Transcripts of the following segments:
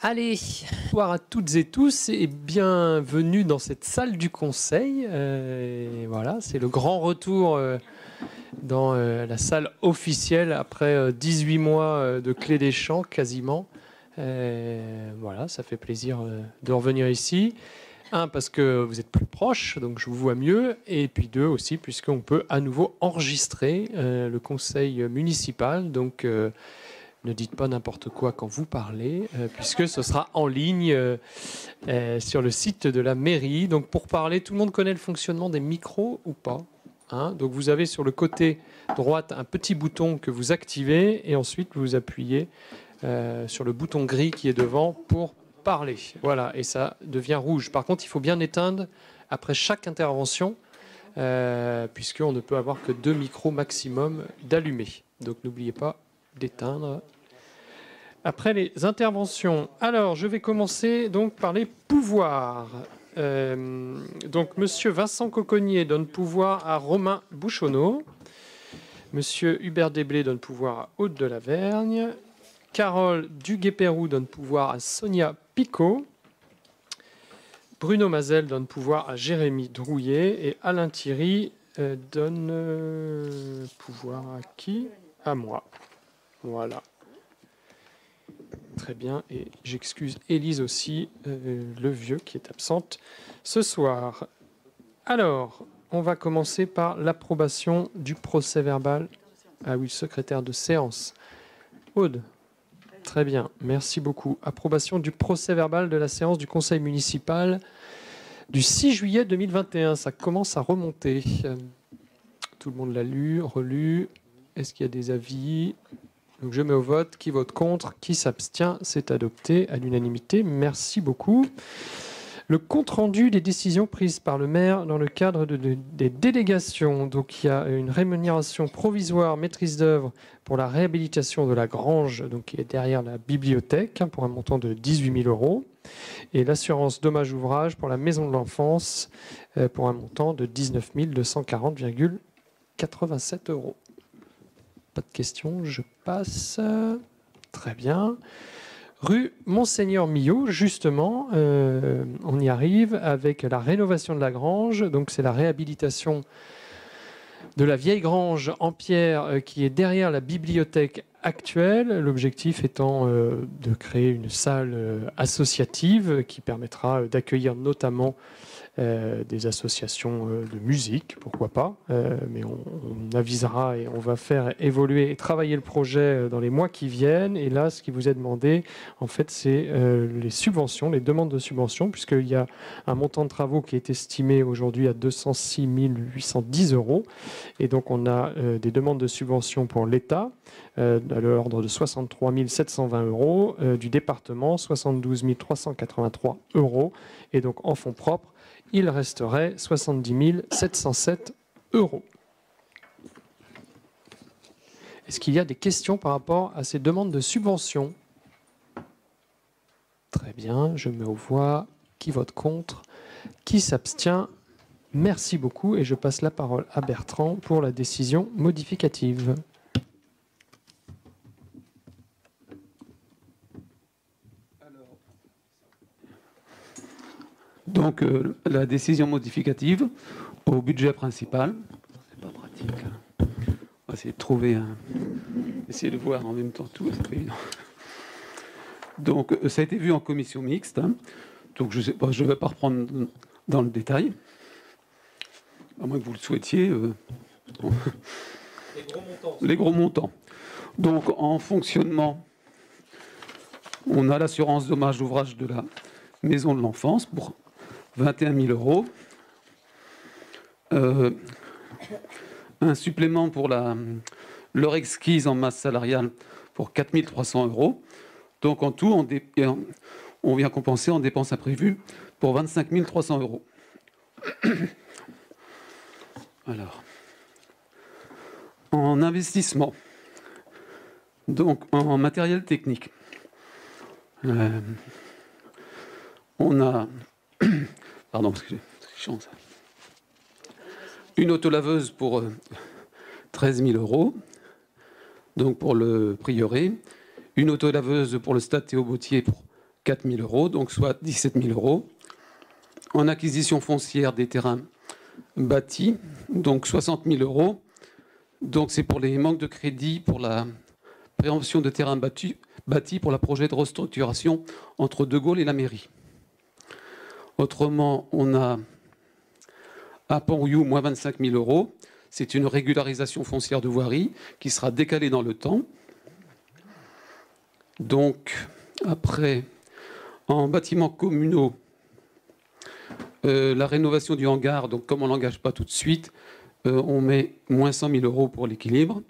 Allez, bonsoir à toutes et tous et bienvenue dans cette salle du conseil. Voilà, c'est le grand retour dans la salle officielle après 18 mois de clé des champs quasiment. Voilà, ça fait plaisir de revenir ici. Un, parce que vous êtes plus proche, donc je vous vois mieux. Et puis deux aussi, puisqu'on peut à nouveau enregistrer le conseil municipal. Donc ne dites pas n'importe quoi quand vous parlez, puisque ce sera en ligne sur le site de la mairie. Donc pour parler, tout le monde connaît le fonctionnement des micros ou pas, hein? Donc vous avez sur le côté droite un petit bouton que vous activez et ensuite vous appuyez sur le bouton gris qui est devant pour parler. Voilà, et ça devient rouge. Par contre, il faut bien éteindre après chaque intervention, puisqu'on ne peut avoir que 2 micros maximum d'allumés. Donc n'oubliez pas d'éteindre après les interventions. Alors, je vais commencer donc par les pouvoirs. Donc, Monsieur Vincent Coconnier donne pouvoir à Romain Bouchonneau. Monsieur Hubert Desblés donne pouvoir à Aude de Lavergne. Carole Duguay-Pérou donne pouvoir à Sonia Picot. Bruno Mazel donne pouvoir à Jérémy Drouillet. Et Alain Thierry donne pouvoir à qui? À moi. Voilà. Très bien, et j'excuse Élise aussi, le vieux qui est absente ce soir. Alors, on va commencer par l'approbation du procès-verbal. Ah oui, le secrétaire de séance. Aude. Très bien, merci beaucoup. Approbation du procès-verbal de la séance du conseil municipal du 6 juillet 2021. Ça commence à remonter. Tout le monde l'a lu, relu. Est-ce qu'il y a des avis ? Donc je mets au vote. Qui vote contre? Qui s'abstient? C'est adopté à l'unanimité. Merci beaucoup. Le compte-rendu des décisions prises par le maire dans le cadre des délégations. Donc il y a une rémunération provisoire maîtrise d'œuvre pour la réhabilitation de la grange, donc qui est derrière la bibliothèque, pour un montant de 18 000 €. Et l'assurance dommage ouvrage pour la maison de l'enfance pour un montant de 19 240,87 €. Pas de questions, je passe. Très bien. Rue Monseigneur Millot, justement, on y arrive avec la rénovation de la grange. Donc c'est la réhabilitation de la vieille grange en pierre qui est derrière la bibliothèque actuelle. L'objectif étant de créer une salle associative qui permettra d'accueillir notamment des associations de musique, pourquoi pas, mais on avisera et on va faire évoluer et travailler le projet dans les mois qui viennent. Et là, ce qui vous est demandé, en fait, c'est les subventions, les demandes de subventions, puisqu'il y a un montant de travaux qui est estimé aujourd'hui à 206 810 €. Et donc, on a des demandes de subventions pour l'État, à l'ordre de 63 720 €, du département, 72 383 €, et donc en fonds propres, il resterait 70 707 €. Est-ce qu'il y a des questions par rapport à ces demandes de subvention? Très bien, je mets aux voix. Qui vote contre? Qui s'abstient? Merci beaucoup et je passe la parole à Bertrand pour la décision modificative. Donc, la décision modificative au budget principal. C'est pas pratique. On va essayer de trouver essayer de voir en même temps tout. C'est pas évident. Donc, ça a été vu en commission mixte. Donc, je sais pas, je ne vais pas reprendre dans le détail. À moins que vous le souhaitiez. Les gros montants. Donc, en fonctionnement, on a l'assurance dommage d'ouvrage de la maison de l'enfance pour 21 000 €. Un supplément pour leur exquise en masse salariale pour 4 300 €. Donc en tout, on vient compenser en dépenses imprévues pour 25 300 €. Alors, en investissement, donc en matériel technique, on a... Pardon, parce que c'est chiant ça. Une autolaveuse pour 13 000 €, donc pour le prieuré. Une autolaveuse pour le stade Théo Bautier pour 4 000 euros, donc soit 17 000 euros. En acquisition foncière des terrains bâtis, donc 60 000 euros. Donc c'est pour les manques de crédit pour la préemption de terrains bâtis pour le projet de restructuration entre De Gaulle et la mairie. Autrement, on a à Pont-Rouillou, moins 25 000 euros. C'est une régularisation foncière de voirie qui sera décalée dans le temps. Donc, après, en bâtiments communaux, la rénovation du hangar, donc comme on ne l'engage pas tout de suite, on met moins 100 000 euros pour l'équilibre.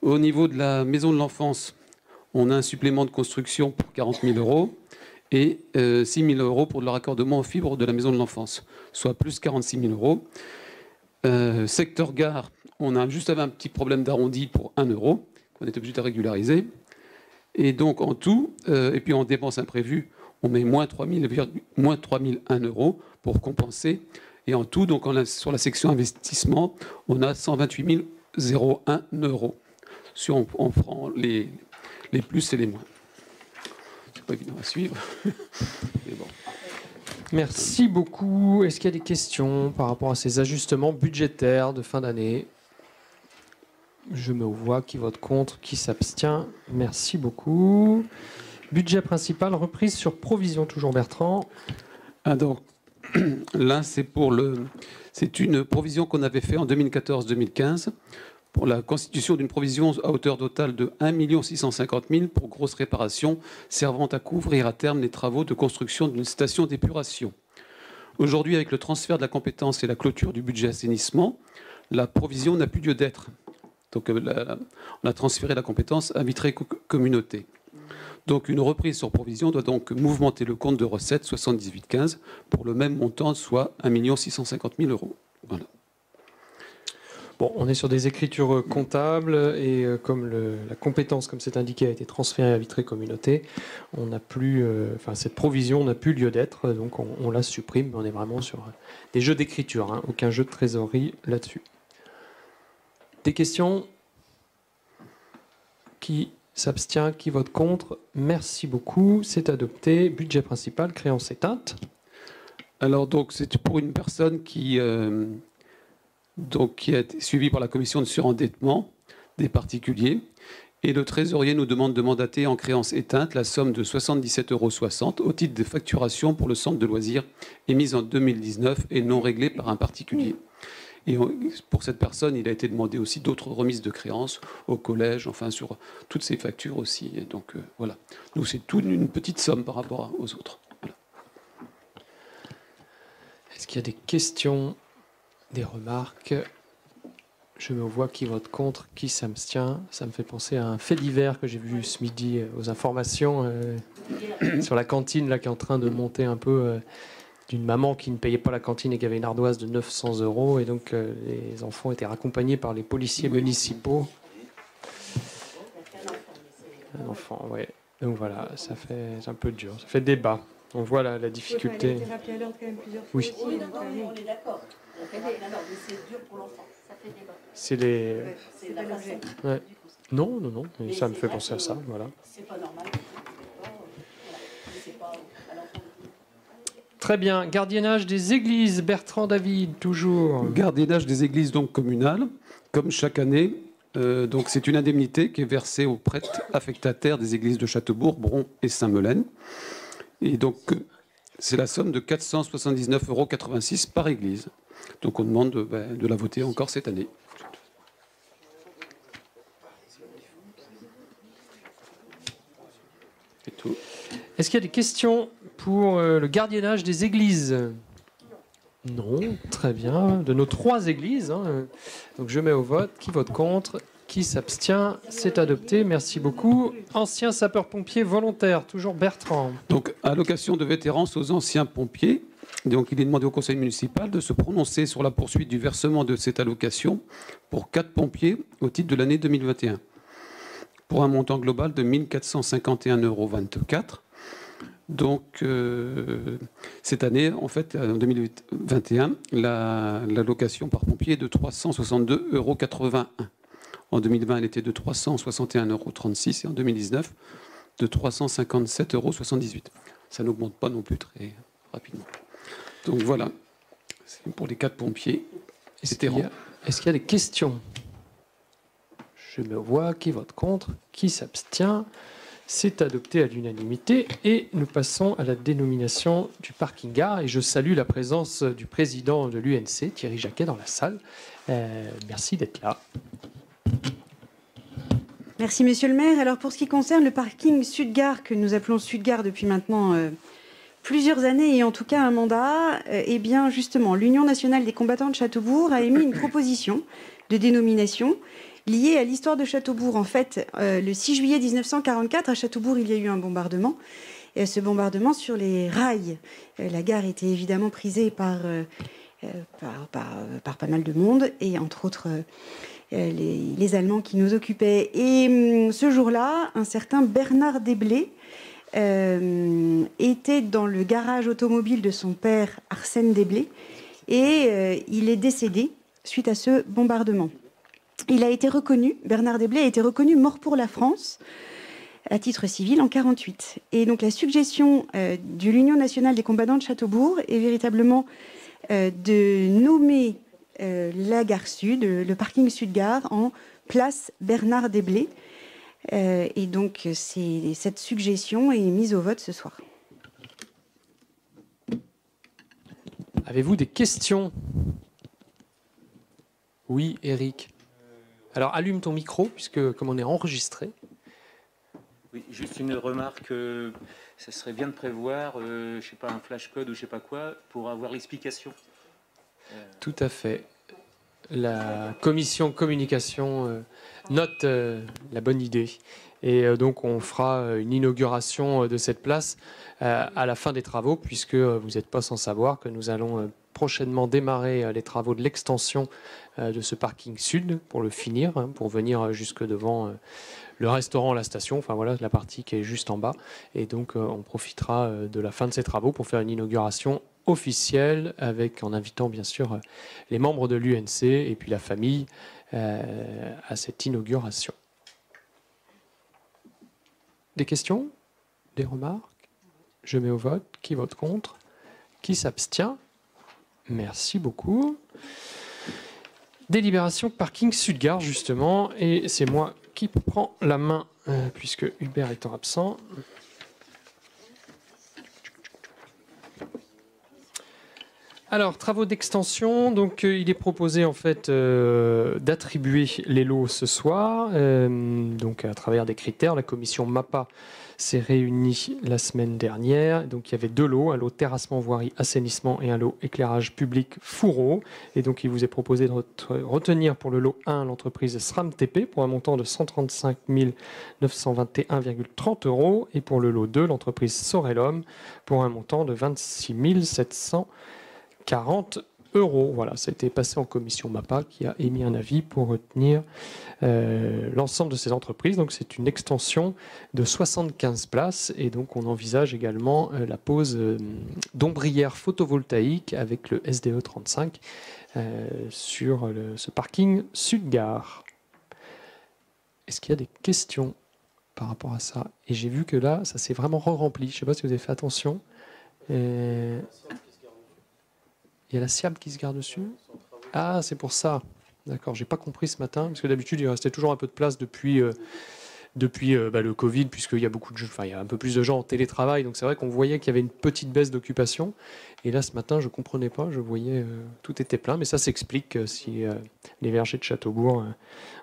Au niveau de la maison de l'enfance, on a un supplément de construction pour 40 000 euros et 6 000 euros pour le raccordement en fibre de la maison de l'enfance, soit plus 46 000 euros. Secteur gare, on a juste un petit problème d'arrondi pour 1 euro, qu'on est obligé de régulariser. Et donc en tout, et puis en dépenses imprévues, on met moins 3 001 euros pour compenser. Et en tout, donc sur la section investissement, on a 128 001 euros. Si on prend les plus et les moins. C'est pas évident à suivre. Mais bon. Merci beaucoup. Est-ce qu'il y a des questions par rapport à ces ajustements budgétaires de fin d'année? Je me vois qui vote contre, qui s'abstient. Merci beaucoup. Budget principal, reprise sur provision, toujours Bertrand. Donc, là, c'est une provision qu'on avait fait en 2014-2015 pour la constitution d'une provision à hauteur totale de 1 650 000 pour grosses réparations servant à couvrir à terme les travaux de construction d'une station d'épuration. Aujourd'hui, avec le transfert de la compétence et la clôture du budget assainissement, la provision n'a plus lieu d'être. Donc, on a transféré la compétence à Vitré Communauté. Donc, une reprise sur provision doit donc mouvementer le compte de recettes 78,15 pour le même montant, soit 1 650 000 euros. Voilà. Bon, on est sur des écritures comptables et comme la compétence, comme c'est indiqué, a été transférée à Vitré Communauté, on n'a plus, cette provision n'a plus lieu d'être, donc on la supprime. Mais on est vraiment sur des jeux d'écriture, hein, aucun jeu de trésorerie là-dessus. Des questions? Qui s'abstient? Qui vote contre? Merci beaucoup. C'est adopté. Budget principal, créance éteinte. Alors, donc, c'est pour une personne qui a été suivie par la commission de surendettement des particuliers. Et le trésorier nous demande de mandater en créance éteinte la somme de 77,60 € au titre de facturation pour le centre de loisirs émise en 2019 et non réglée par un particulier. Et pour cette personne, il a été demandé aussi d'autres remises de créances au collège, enfin sur toutes ces factures aussi. Et donc voilà. Donc c'est toute une petite somme par rapport aux autres. Voilà. Est-ce qu'il y a des questions, des remarques? Je me vois qui vote contre, qui s'abstient. Ça me fait penser à un fait divers que j'ai vu ce midi aux informations sur la cantine là, qui est en train de monter un peu. D'une maman qui ne payait pas la cantine et qui avait une ardoise de 900 €. Et donc, les enfants étaient raccompagnés par les policiers municipaux. Un enfant, oui. Donc voilà, ça fait un peu dur. Ça fait débat. On voit la difficulté. Oui. On est d'accord. C'est dur pour l'enfant. Ça fait débat. C'est les... C'est la façon. Ouais. Non. Et ça me fait penser à ça. Voilà. C'est pas normal. C'est pas à l'enfant. Très bien. Gardiennage des églises. Bertrand David, toujours. Gardiennage des églises donc communales, comme chaque année. Donc c'est une indemnité qui est versée aux prêtres affectataires des églises de Châteaubourg, Bron et Saint-Melaine. Et donc c'est la somme de 479,86 € par église. Donc on demande de la voter encore cette année. C'est tout. Est-ce qu'il y a des questions pour le gardiennage des églises? Non, très bien. De nos 3 églises. Hein. Donc je mets au vote. Qui vote contre? Qui s'abstient? C'est adopté. Merci beaucoup. Ancien sapeur-pompier volontaire, toujours Bertrand. Donc allocation de vétérance aux anciens pompiers. Donc il est demandé au conseil municipal de se prononcer sur la poursuite du versement de cette allocation pour 4 pompiers au titre de l'année 2021. Pour un montant global de 1 451,24 €. Donc, cette année, en fait, en 2021, l'allocation par pompier est de 362,81 €. En 2020, elle était de 361,36 € et en 2019, de 357,78 €. Ça n'augmente pas non plus très rapidement. Donc voilà, c'est pour les 4 pompiers. Est-ce qu'il y a des questions? Je me vois. Qui vote contre? Qui s'abstient? C'est adopté à l'unanimité. Et nous passons à la dénomination du parking gare. Et je salue la présence du président de l'UNC, Thierry Jacquet, dans la salle. Merci d'être là. Merci, monsieur le maire. Alors, pour ce qui concerne le parking Sud-Gare, que nous appelons Sud-Gare depuis maintenant plusieurs années et en tout cas un mandat, eh bien, justement, l'Union nationale des combattants de Châteaubourg a émis une proposition de dénomination liée à l'histoire de Châteaubourg. En fait, le 6 juillet 1944, à Châteaubourg, il y a eu un bombardement. Et ce bombardement sur les rails. La gare était évidemment prisée par pas mal de monde, et entre autres les Allemands qui nous occupaient. Et ce jour-là, un certain Bernard Desblés était dans le garage automobile de son père Arsène Desblés, et il est décédé suite à ce bombardement. Il a été reconnu, Bernard Desblés a été reconnu mort pour la France à titre civil en 1948. Et donc la suggestion de l'Union nationale des combattants de Châteaubourg est véritablement de nommer la gare Sud, le parking Sud-Gare, en place Bernard Desblés. Et donc cette suggestion est mise au vote ce soir. Avez-vous des questions? Oui, Eric. Alors, allume ton micro, puisque comme on est enregistré. Oui, juste une remarque. Ça serait bien de prévoir, je sais pas, un flash code ou je sais pas quoi, pour avoir l'explication. Tout à fait. La commission communication note la bonne idée. Et donc, on fera une inauguration de cette place à la fin des travaux, puisque vous n'êtes pas sans savoir que nous allons prochainement démarrer les travaux de l'extension de ce parking sud pour le finir, pour venir jusque devant le restaurant, la station, enfin voilà la partie qui est juste en bas. Et donc, on profitera de la fin de ces travaux pour faire une inauguration officielle, en invitant bien sûr les membres de l'UNC et puis la famille à cette inauguration. Des questions? Des remarques? Je mets au vote. Qui vote contre? Qui s'abstient? Merci beaucoup. Délibération parking Sud-Gare, justement, et c'est moi qui prends la main, puisque Hubert étant absent. Alors, travaux d'extension, donc il est proposé en fait d'attribuer les lots ce soir, donc à travers des critères. La commission MAPA s'est réunie la semaine dernière, donc il y avait 2 lots, un lot terrassement, voirie, assainissement et un lot éclairage public fourreau. Et donc il vous est proposé de retenir pour le lot 1 l'entreprise SRAM TP pour un montant de 135 921,30 € et pour le lot 2 l'entreprise Sorelum pour un montant de 26 740 €. Voilà, ça a été passé en commission MAPA qui a émis un avis pour retenir l'ensemble de ces entreprises. Donc c'est une extension de 75 places et donc on envisage également la pose d'ombrières photovoltaïques avec le SDE 35 sur ce parking Sud-Gare. Est-ce qu'il y a des questions par rapport à ça? Et j'ai vu que là, ça s'est vraiment re-rempli. Je ne sais pas si vous avez fait attention. Il y a la SIAM qui se garde dessus. Ah, c'est pour ça. D'accord, j'ai pas compris ce matin, parce que d'habitude, il restait toujours un peu de place depuis le Covid, puisqu'il y a il y a un peu plus de gens en télétravail, donc c'est vrai qu'on voyait qu'il y avait une petite baisse d'occupation. Et là, ce matin, je comprenais pas, je voyais tout était plein, mais ça s'explique si les vergers de Châteaubourg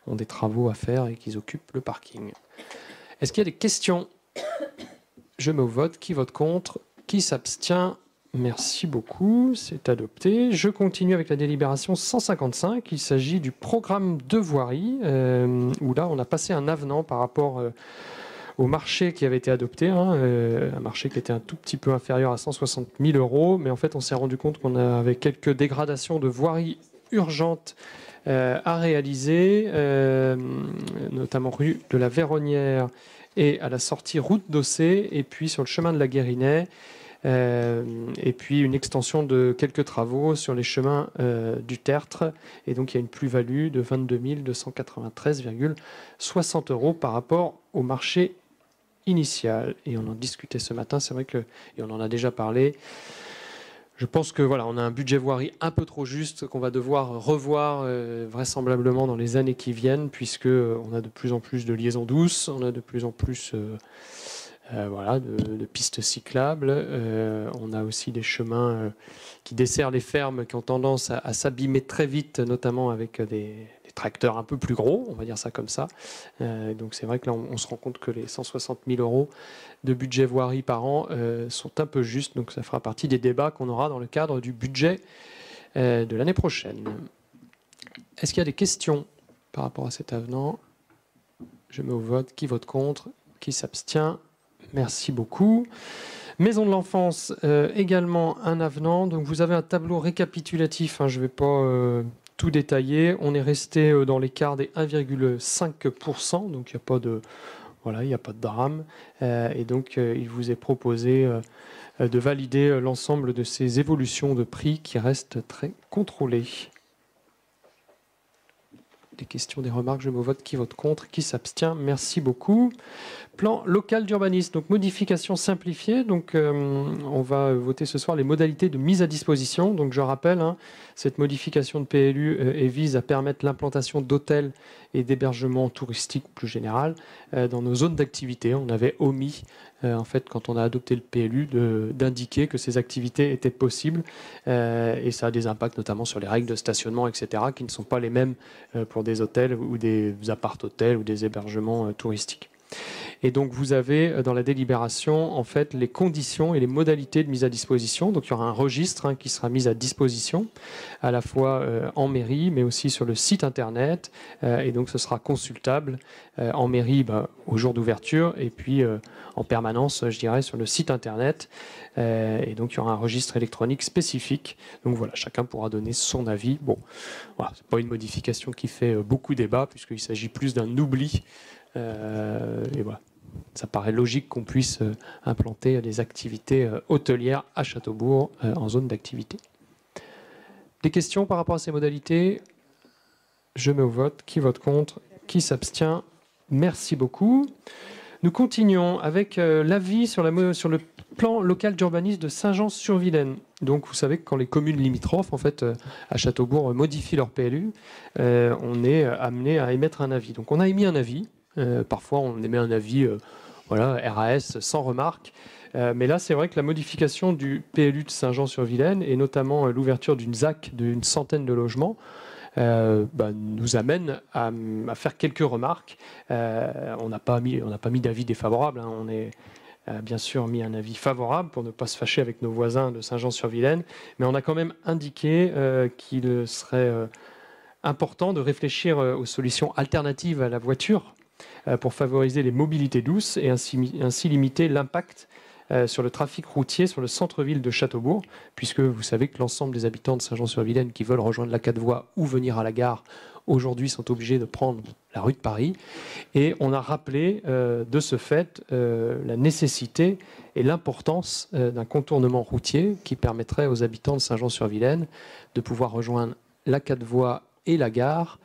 ont des travaux à faire et qu'ils occupent le parking. Est-ce qu'il y a des questions? Je mets au vote. Qui vote contre? Qui s'abstient? Merci beaucoup, c'est adopté. Je continue avec la délibération 155. Il s'agit du programme de voirie, où là, on a passé un avenant par rapport au marché qui avait été adopté, un marché qui était un tout petit peu inférieur à 160 000 €. Mais en fait, on s'est rendu compte qu'on avait quelques dégradations de voirie urgentes à réaliser, notamment rue de la Véronnière et à la sortie route d'Ossé, et puis sur le chemin de la Guérinais. Et puis une extension de quelques travaux sur les chemins du Tertre. Et donc il y a une plus-value de 22 293,60 € par rapport au marché initial. Et on en discutait ce matin, c'est vrai que, et on en a déjà parlé, je pense que voilà, on a un budget voirie un peu trop juste qu'on va devoir revoir vraisemblablement dans les années qui viennent, puisque on a de plus en plus de liaisons douces, on a de plus en plus voilà, de pistes cyclables, on a aussi des chemins qui desserrent les fermes qui ont tendance à s'abîmer très vite, notamment avec des tracteurs un peu plus gros, on va dire ça comme ça. Donc c'est vrai que là, on se rend compte que les 160 000 € de budget voirie par an sont un peu justes, donc ça fera partie des débats qu'on aura dans le cadre du budget de l'année prochaine. Est-ce qu'il y a des questions par rapport à cet avenant? Je mets au vote. Qui vote contre? Qui s'abstient? Merci beaucoup. Maison de l'enfance, également un avenant. Donc vous avez un tableau récapitulatif, hein, je ne vais pas tout détailler. On est resté dans l'écart des 1,5%, donc il n'y a pas de... Voilà, il n'y a pas de drame. Et donc, il vous est proposé de valider l'ensemble de ces évolutions de prix qui restent très contrôlées. Des questions, des remarques, je me vote. Qui vote contre? Qui s'abstient? Merci beaucoup. Plan local d'urbanisme, donc modification simplifiée. Donc, on va voter ce soir les modalités de mise à disposition. Donc, je rappelle, hein, cette modification de PLU vise à permettre l'implantation d'hôtels et d'hébergements touristiques plus général dans nos zones d'activité. On avait omis, en fait, quand on a adopté le PLU, d'indiquer que ces activités étaient possibles. Et ça a des impacts notamment sur les règles de stationnement, etc., qui ne sont pas les mêmes pour des hôtels ou des appart-hôtels ou des hébergements touristiques. Et donc, vous avez dans la délibération, en fait, les conditions et les modalités de mise à disposition. Donc, il y aura un registre qui sera mis à disposition, à la fois en mairie, mais aussi sur le site Internet. Et donc, ce sera consultable en mairie au jour d'ouverture et puis en permanence, je dirais, sur le site Internet. Et donc, il y aura un registre électronique spécifique. Donc, voilà, chacun pourra donner son avis. Bon, voilà, ce n'est pas une modification qui fait beaucoup débat, puisqu'il s'agit plus d'un oubli. Et voilà, ça paraît logique qu'on puisse implanter des activités hôtelières à Châteaubourg en zone d'activité. Des questions par rapport à ces modalités? Je mets au vote. Qui vote contre? Qui s'abstient? Merci beaucoup. Nous continuons avec l'avis sur le plan local d'urbanisme de Saint-Jean-sur-Vilaine. Donc, vous savez que quand les communes limitrophes, en fait, à Châteaubourg, modifient leur PLU, on est amené à émettre un avis. Donc, on a émis un avis. Parfois, on émet un avis voilà, RAS sans remarque. Mais là, c'est vrai que la modification du PLU de Saint-Jean-sur-Vilaine, et notamment l'ouverture d'une ZAC d'une centaine de logements, nous amène à faire quelques remarques. On n'a pas mis d'avis défavorable. Hein. On a bien sûr mis un avis favorable pour ne pas se fâcher avec nos voisins de Saint-Jean-sur-Vilaine. Mais on a quand même indiqué qu'il serait important de réfléchir aux solutions alternatives à la voiture pour favoriser les mobilités douces et ainsi limiter l'impact sur le trafic routier sur le centre-ville de Châteaubourg, puisque vous savez que l'ensemble des habitants de Saint-Jean-sur-Vilaine qui veulent rejoindre la 4 voies ou venir à la gare, aujourd'hui sont obligés de prendre la rue de Paris. Et on a rappelé de ce fait la nécessité et l'importance d'un contournement routier qui permettrait aux habitants de Saint-Jean-sur-Vilaine de pouvoir rejoindre la 4 voies et la gare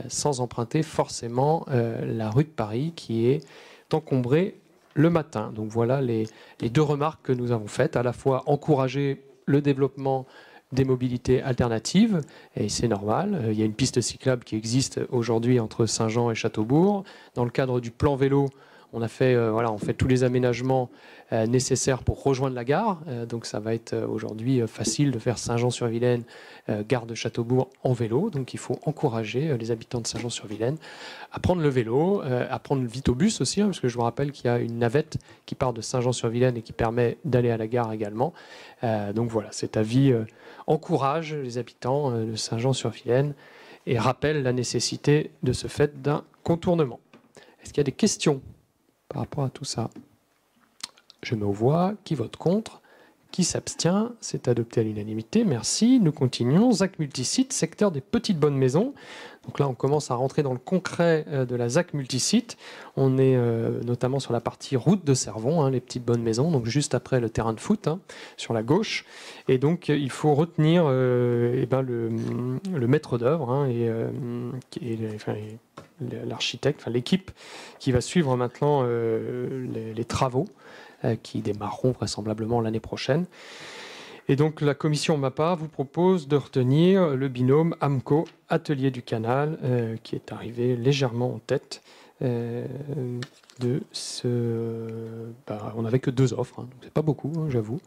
sans emprunter forcément la rue de Paris qui est encombrée le matin. Donc voilà les deux remarques que nous avons faites, à la fois encourager le développement des mobilités alternatives, et c'est normal, il y a une piste cyclable qui existe aujourd'hui entre Saint-Jean et Châteaubourg. Dans le cadre du plan vélo, on fait tous les aménagements nécessaires pour rejoindre la gare. Donc ça va être aujourd'hui facile de faire Saint-Jean-sur-Vilaine, gare de Châteaubourg en vélo. Donc il faut encourager les habitants de Saint-Jean-sur-Vilaine à prendre le vélo, à prendre vite au bus aussi, hein, parce que je vous rappelle qu'il y a une navette qui part de Saint-Jean-sur-Vilaine et qui permet d'aller à la gare également. Donc voilà, cet avis encourage les habitants de Saint-Jean-sur-Vilaine et rappelle la nécessité de ce fait d'un contournement. Est-ce qu'il y a des questions par rapport à tout ça? Je mets aux voix. Qui vote contre? Qui s'abstient? C'est adopté à l'unanimité. Merci. Nous continuons. ZAC multisite, secteur des petites bonnes maisons. Donc là, on commence à rentrer dans le concret de la ZAC multisite. On est notamment sur la partie route de Cervon, hein, les petites bonnes maisons, donc juste après le terrain de foot, hein, sur la gauche. Et donc, il faut retenir le maître d'œuvre, hein, l'architecte, enfin l'équipe qui va suivre maintenant les travaux qui démarreront vraisemblablement l'année prochaine. Et donc la commission MAPA vous propose de retenir le binôme AMCO Atelier du Canal qui est arrivé légèrement en tête de ce... on n'avait que 2 offres, donc c'est pas beaucoup, j'avoue.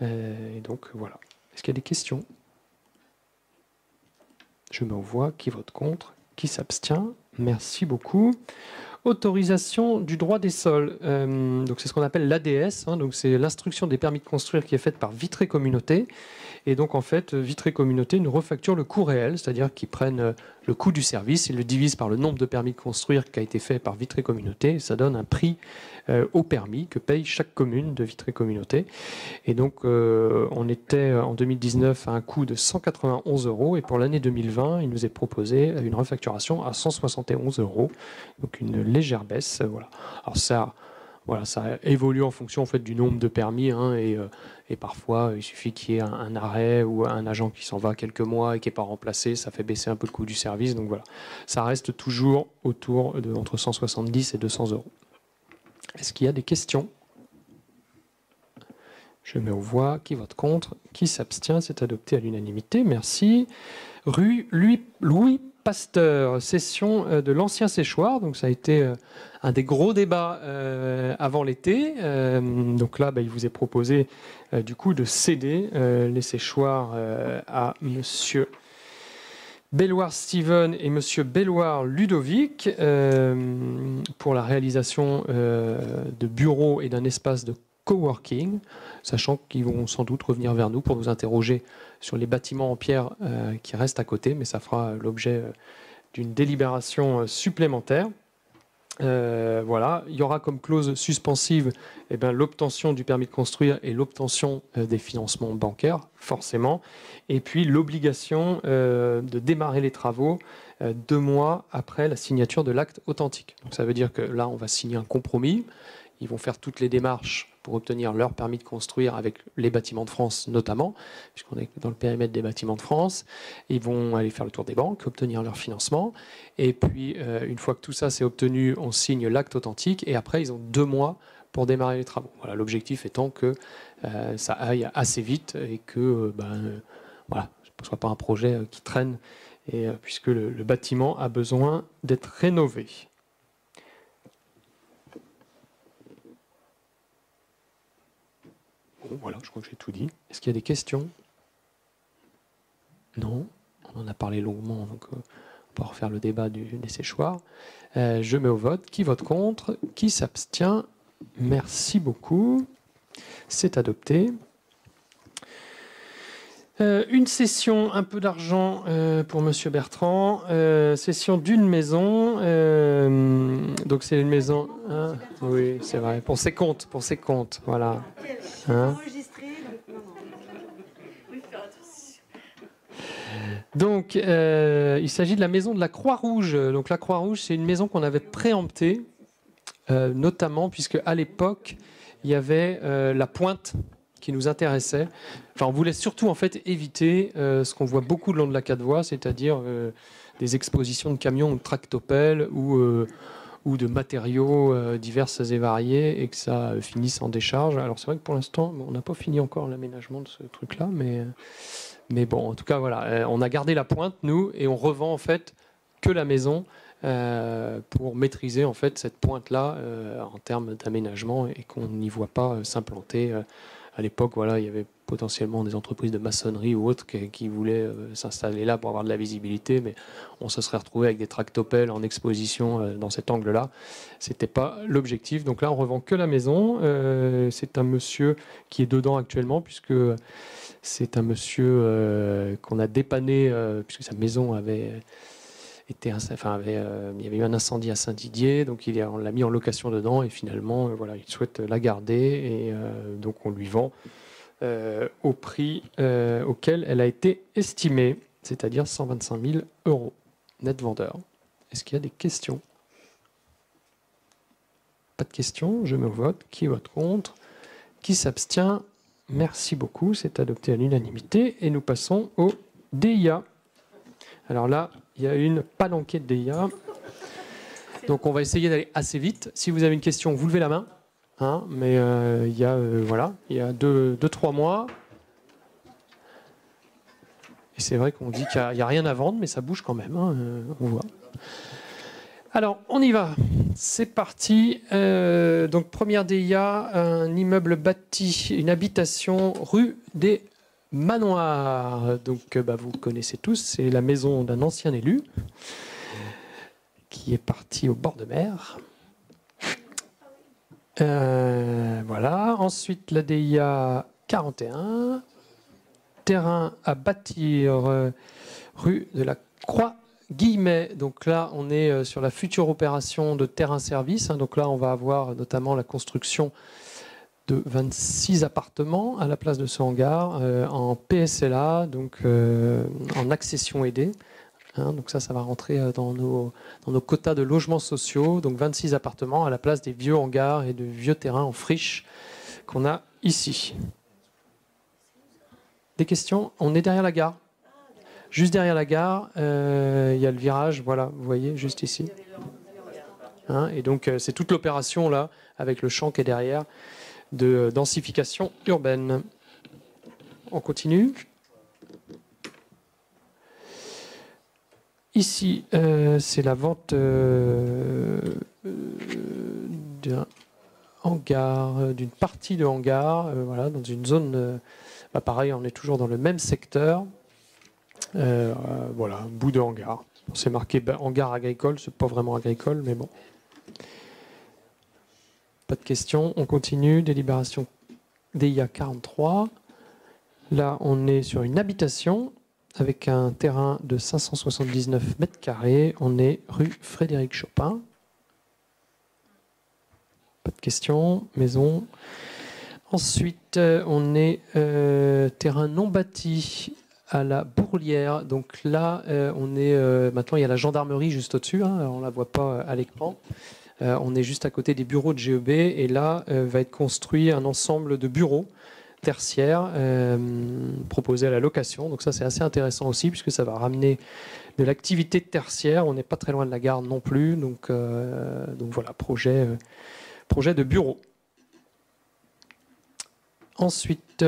Et donc voilà. Est-ce qu'il y a des questions? Je me vois. Qui vote contre? Qui s'abstient? Merci beaucoup. Autorisation du droit des sols. Donc c'est ce qu'on appelle l'ADS. Donc c'est l'instruction des permis de construire qui est faite par Vitré Communauté. Et donc en fait, Vitré Communauté nous refacture le coût réel, c'est-à-dire qu'ils prennent le coût du service, ils le divisent par le nombre de permis de construire qui a été fait par Vitré Communauté. Et ça donne un prix au permis que paye chaque commune de Vitré Communauté. Et donc on était en 2019 à un coût de 191 € et pour l'année 2020, il nous est proposé une refacturation à 171 €. Donc une légère baisse. Voilà. Alors ça évolue en fonction en fait, du nombre de permis et parfois il suffit qu'il y ait un arrêt ou un agent qui s'en va quelques mois et qui n'est pas remplacé, ça fait baisser un peu le coût du service. Donc voilà, ça reste toujours autour de entre 170 et 200 €. Est-ce qu'il y a des questions? Je mets aux voix. Qui vote contre? Qui s'abstient? C'est adopté à l'unanimité. Merci. Rue Louis Pasteur, cession de l'ancien séchoir. Donc ça a été un des gros débats avant l'été. Donc là, il vous est proposé du coup de céder les séchoirs à Monsieur Belloir Steven et Monsieur Belloir Ludovic pour la réalisation de bureaux et d'un espace de coworking, sachant qu'ils vont sans doute revenir vers nous pour nous interroger sur les bâtiments en pierre qui restent à côté, mais ça fera l'objet d'une délibération supplémentaire. Voilà, il y aura comme clause suspensive l'obtention du permis de construire et l'obtention des financements bancaires, forcément, et puis l'obligation de démarrer les travaux 2 mois après la signature de l'acte authentique. Donc ça veut dire que là, on va signer un compromis. Ils vont faire toutes les démarches pour obtenir leur permis de construire avec les bâtiments de France notamment, puisqu'on est dans le périmètre des bâtiments de France. Ils vont aller faire le tour des banques, obtenir leur financement. Et puis, une fois que tout ça c'est obtenu, on signe l'acte authentique. Et après, ils ont 2 mois pour démarrer les travaux. Voilà, l'objectif étant que ça aille assez vite et que ce ne soit pas un projet qui traîne, et, puisque le bâtiment a besoin d'être rénové. Bon, voilà, je crois que j'ai tout dit. Est-ce qu'il y a des questions? Non, on en a parlé longuement, donc on va refaire le débat des séchoirs. Je mets au vote. Qui vote contre? Qui s'abstient? Merci beaucoup. C'est adopté. Une cession, un peu d'argent pour Monsieur Bertrand. Cession d'une maison. Donc c'est une maison. Hein, oui, c'est vrai. Pour ses comptes, voilà. Hein? Donc il s'agit de la maison de la Croix-Rouge. Donc la Croix-Rouge, c'est une maison qu'on avait préemptée, notamment puisque à l'époque il y avait la pointe qui nous intéressait. Enfin, on voulait surtout en fait éviter ce qu'on voit beaucoup le long de la 4 voies, c'est-à-dire des expositions de camions ou de tractopelles ou de matériaux divers et variés et que ça finisse en décharge. Alors c'est vrai que pour l'instant, on n'a pas fini encore l'aménagement de ce truc-là, mais bon, en tout cas, voilà, on a gardé la pointe, nous, et on revend en fait que la maison pour maîtriser en fait cette pointe-là en termes d'aménagement et qu'on n'y voit pas s'implanter. À l'époque, voilà, il y avait potentiellement des entreprises de maçonnerie ou autres qui voulaient s'installer là pour avoir de la visibilité, mais on se serait retrouvé avec des tractopelles en exposition dans cet angle-là. C'était pas l'objectif. Donc là, on revend que la maison. C'est un monsieur qui est dedans actuellement, puisque c'est un monsieur qu'on a dépanné, puisque sa maison avait il y avait eu un incendie à Saint-Didier, donc on l'a mis en location dedans et finalement, voilà, il souhaite la garder et donc on lui vend au prix auquel elle a été estimée, c'est-à-dire 125 000 € net vendeur. Est-ce qu'il y a des questions? Pas de questions, je me vote. Qui vote contre? Qui s'abstient? Merci beaucoup, c'est adopté à l'unanimité et nous passons au DIA. Alors là, il y a une palanquée de DIA. Donc on va essayer d'aller assez vite. Si vous avez une question, vous levez la main. Hein, mais il y a 2-3 mois. Et c'est vrai qu'on dit qu'il n'y a rien à vendre, mais ça bouge quand même. Hein, on voit. Alors, on y va. C'est parti. Donc, première DIA, un immeuble bâti, une habitation rue des Manoirs. Donc, vous connaissez tous, c'est la maison d'un ancien élu qui est parti au bord de mer. Voilà. Ensuite, la DIA 41, terrain à bâtir, rue de la Croix-Guillemet. Donc là, on est sur la future opération de terrain-service. Donc là, on va avoir notamment la construction de 26 appartements à la place de ce hangar en PSLA, donc en accession aidée. Donc ça va rentrer dans nos quotas de logements sociaux. Donc 26 appartements à la place des vieux hangars et de vieux terrains en friche qu'on a ici. Des questions? On est derrière la gare. Juste derrière la gare, il y a le virage, voilà, vous voyez, juste ici. Et donc c'est toute l'opération là, avec le champ qui est derrière, de densification urbaine. On continue. Ici, c'est la vente d'un hangar, d'une partie de hangar, voilà, dans une zone. Pareil, on est toujours dans le même secteur. Voilà, un bout de hangar. C'est marqué hangar agricole, c'est pas vraiment agricole, mais bon. Pas de questions. On continue. Délibération DIA 43. Là, on est sur une habitation avec un terrain de 579 mètres carrés. On est rue Frédéric Chopin. Pas de questions. Maison. Ensuite, on est terrain non bâti à la Bourlière. Donc là, on est maintenant, il y a la gendarmerie juste au-dessus. On ne la voit pas à l'écran. On est juste à côté des bureaux de GEB. Et là, va être construit un ensemble de bureaux tertiaires proposés à la location. Donc ça, c'est assez intéressant aussi, puisque ça va ramener de l'activité tertiaire. On n'est pas très loin de la gare non plus. Donc voilà, projet de bureau. Ensuite,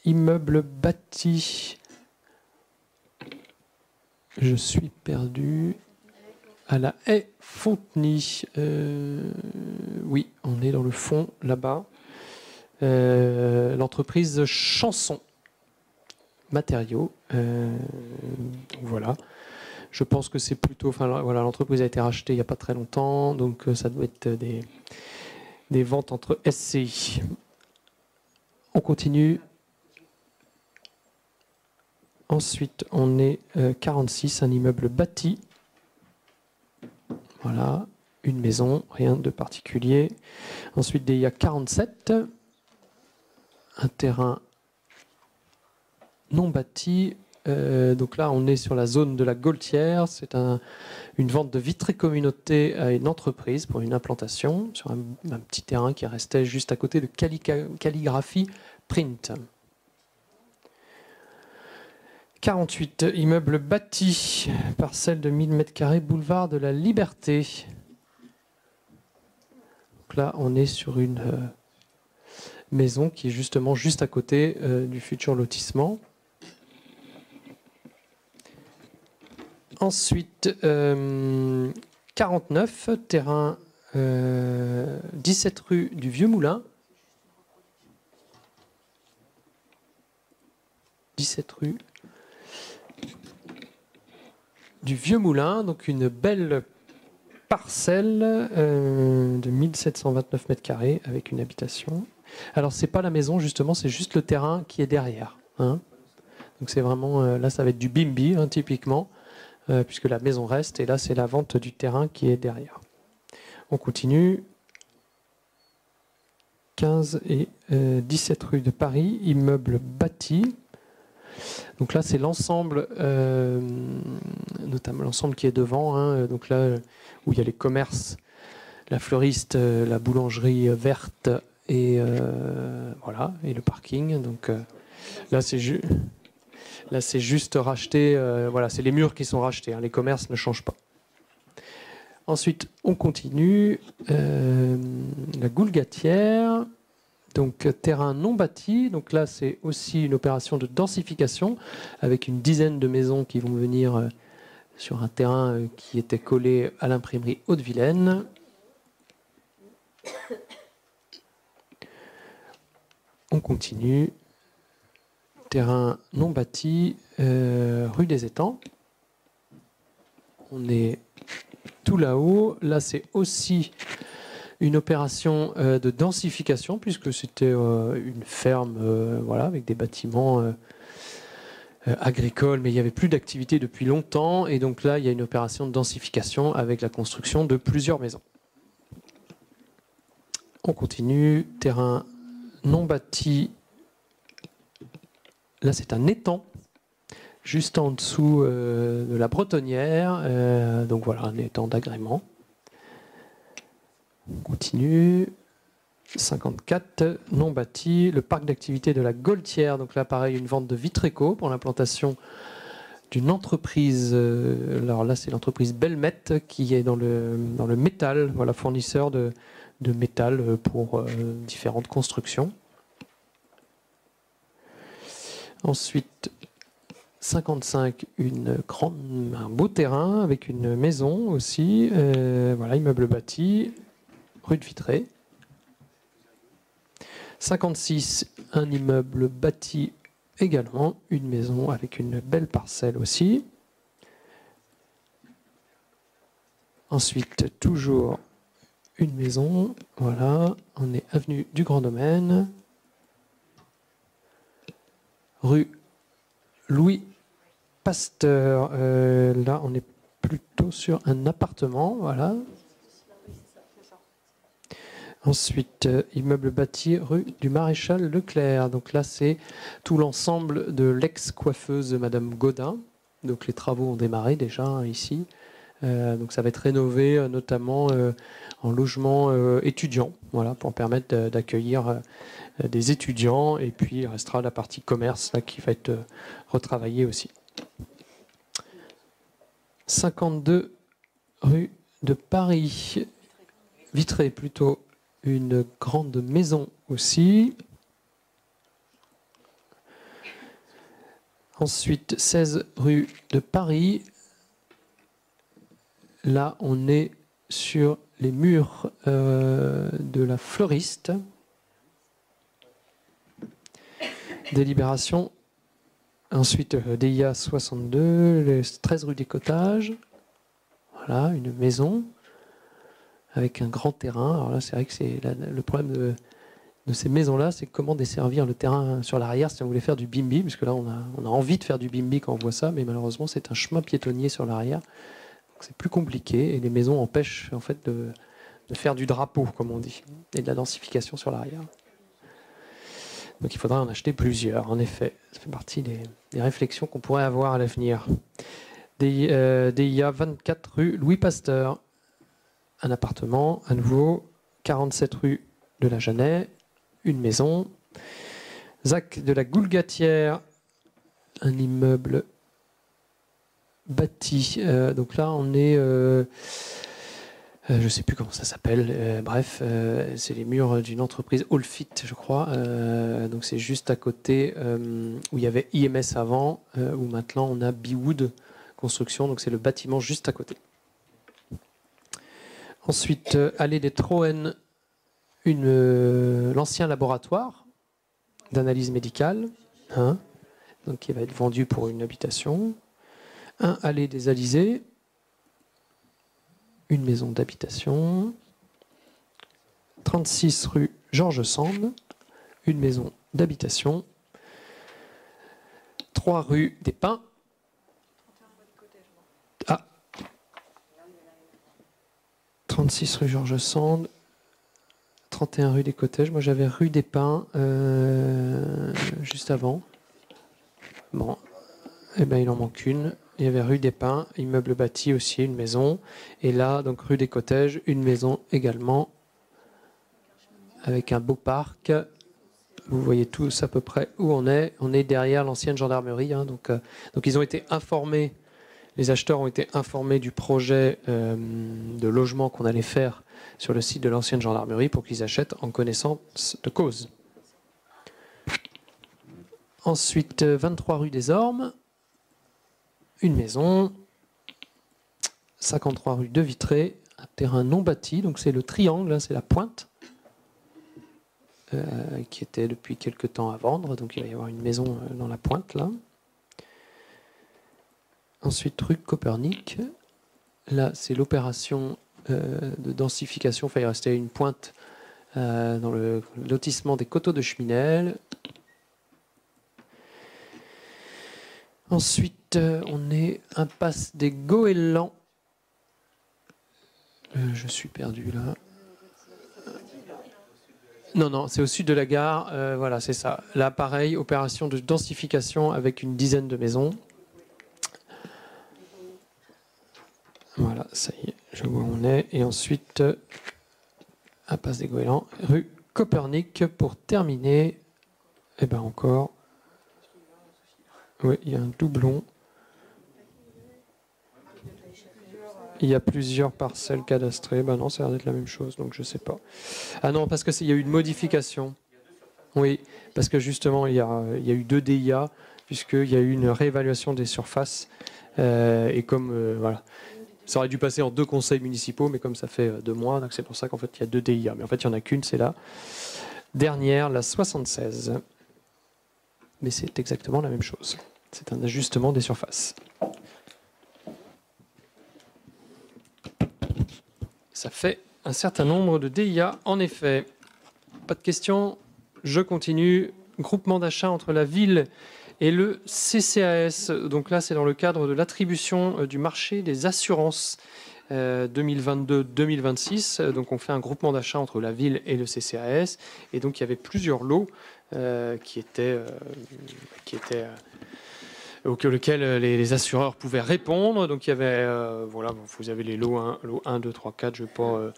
immeuble bâti. Je suis perdu. À la haie Fontenay. Oui, on est dans le fond, là-bas. L'entreprise Chanson Matériaux. Donc voilà. Je pense que c'est plutôt... Enfin, voilà, l'entreprise a été rachetée il n'y a pas très longtemps. Donc ça doit être des ventes entre SCI. On continue. Ensuite, on est 46, un immeuble bâti. Voilà, une maison, rien de particulier. Ensuite, il y a 47, un terrain non bâti. Donc là, on est sur la zone de la Gaultière. C'est une vente de vitrées communauté à une entreprise pour une implantation sur un petit terrain qui restait juste à côté de Calligraphie Print. 48, immeuble bâti, parcelle de 1000 m², boulevard de la Liberté. Donc là, on est sur une maison qui est justement juste à côté du futur lotissement. Ensuite, 49, terrain 17 rue du Vieux Moulin. 17 rue du Vieux Moulin, donc une belle parcelle de 1729 m² avec une habitation. Alors, c'est pas la maison, justement, c'est juste le terrain qui est derrière. Donc, c'est vraiment... là, ça va être du bimbi, typiquement, puisque la maison reste. Et là, c'est la vente du terrain qui est derrière. On continue. 15 et 17 rue de Paris, immeuble bâti. Donc là, c'est l'ensemble, notamment l'ensemble qui est devant. Donc là, où il y a les commerces, la fleuriste, la boulangerie verte et voilà, et le parking. Donc là, c'est juste racheté. Voilà, c'est les murs qui sont rachetés. Les commerces ne changent pas. Ensuite, on continue. La Goulgatière. Donc, terrain non bâti. Donc là, c'est aussi une opération de densification avec une dizaine de maisons qui vont venir sur un terrain qui était collé à l'imprimerie Haute-Vilaine. On continue. Terrain non bâti, rue des Étangs. On est tout là-haut. Là, c'est aussi une opération de densification, puisque c'était une ferme voilà, avec des bâtiments agricoles, mais il n'y avait plus d'activité depuis longtemps. Et donc là, il y a une opération de densification avec la construction de plusieurs maisons. On continue. Terrain non bâti. Là, c'est un étang, juste en dessous de la Bretonnière. Donc voilà, un étang d'agrément. On continue. 54, non bâti. Le parc d'activité de la Goltière. Donc là, pareil, une vente de Vitreco pour l'implantation d'une entreprise. Alors là, c'est l'entreprise Belmet qui est dans le métal, voilà, fournisseur de métal pour différentes constructions. Ensuite, 55, un beau terrain avec une maison aussi. Voilà, immeuble bâti, rue de Vitré. 56, un immeuble bâti également, une maison avec une belle parcelle aussi. Ensuite, toujours une maison. Voilà, on est avenue du Grand Domaine. Rue Louis Pasteur. Là, on est plutôt sur un appartement. Voilà. Ensuite, immeuble bâti rue du Maréchal Leclerc. Donc là, c'est tout l'ensemble de l'ex-coiffeuse de Madame Gaudin. Donc les travaux ont démarré déjà ici. Donc ça va être rénové notamment en logement étudiant, voilà, pour permettre d'accueillir des étudiants, et puis il restera la partie commerce là, qui va être retravaillée aussi. 52 rue de Paris, Vitré plutôt, une grande maison aussi. Ensuite 16 rue de Paris. Là, on est sur les murs de la Fleuriste. Délibération. Ensuite, DIA 62, 13 rue des Cottages. Voilà, une maison avec un grand terrain. Alors là, c'est vrai que c'est le problème de ces maisons-là, c'est comment desservir le terrain sur l'arrière si on voulait faire du bimbi, puisque là, on a envie de faire du bimbi quand on voit ça, mais malheureusement, c'est un chemin piétonnier sur l'arrière. C'est plus compliqué et les maisons empêchent en fait de faire du drapeau, comme on dit, et de la densification sur l'arrière. Donc il faudra en acheter plusieurs, en effet. Ça fait partie des réflexions qu'on pourrait avoir à l'avenir. DIA 24 rue Louis Pasteur. Un appartement, à nouveau, 47 rue de la Jeannet, une maison. ZAC de la Goulgatière, un immeuble bâti. Donc là, on est... je ne sais plus comment ça s'appelle. Bref, c'est les murs d'une entreprise Allfit, je crois. Donc c'est juste à côté où il y avait IMS avant, où maintenant on a Bewood Construction. Donc c'est le bâtiment juste à côté. Ensuite, allée des Troènes, l'ancien laboratoire d'analyse médicale, hein, donc qui va être vendu pour une habitation. Allée des Alizés, une maison d'habitation. 36 rue Georges Sand, une maison d'habitation. 3 rue des Pins. Ah. 36 rue Georges Sand. 31 rue des Cottages. Moi, j'avais rue des Pins juste avant. Bon, eh ben, il en manque une. Il y avait rue des Pins, immeuble bâti aussi, une maison. Et là, donc rue des Cottages, une maison également, avec un beau parc. Vous voyez tous à peu près où on est. On est derrière l'ancienne gendarmerie. Hein, donc ils ont été informés, Les acheteurs ont été informés du projet de logement qu'on allait faire sur le site de l'ancienne gendarmerie pour qu'ils achètent en connaissance de cause. Ensuite, 23 rue des Ormes, une maison. 53 rue de Vitré, un terrain non bâti, donc c'est le triangle, hein, c'est la pointe, qui était depuis quelque temps à vendre, donc il va y avoir une maison dans la pointe là. Ensuite, rue Copernic, là c'est l'opération de densification, enfin il restait une pointe dans le lotissement des Coteaux de Cheminel. Ensuite, on est impasse des Goélands. Je suis perdu là. Non, c'est au sud de la gare. Voilà, c'est ça. Là, pareil, opération de densification avec une dizaine de maisons. Voilà, ça y est, je vois où on est. Et ensuite, impasse des Goélands, rue Copernic pour terminer. Et bien encore. Oui, il y a un doublon. Il y a plusieurs parcelles cadastrées. Ben non, ça a l'air d'être la même chose, donc je ne sais pas. Ah non, parce qu'il y a eu une modification. Oui, parce que justement, il y a eu 2 DIA, puisqu'il y a eu une réévaluation des surfaces. Et comme, voilà, ça aurait dû passer en 2 conseils municipaux, mais comme ça fait 2 mois, donc c'est pour ça qu'en fait, il y a 2 DIA. Mais en fait, il n'y en a qu'une, c'est la dernière, la 76. Mais c'est exactement la même chose. C'est un ajustement des surfaces. Ça fait un certain nombre de DIA, en effet. Pas de questions, je continue. Groupement d'achat entre la ville et le CCAS. Donc là, c'est dans le cadre de l'attribution du marché des assurances 2022-2026. Donc on fait un groupement d'achat entre la ville et le CCAS. Et donc il y avait plusieurs lots qui étaient auquel les assureurs pouvaient répondre. Donc il y avait, voilà, vous avez les lots 1, 2, 3, 4, je ne vais pas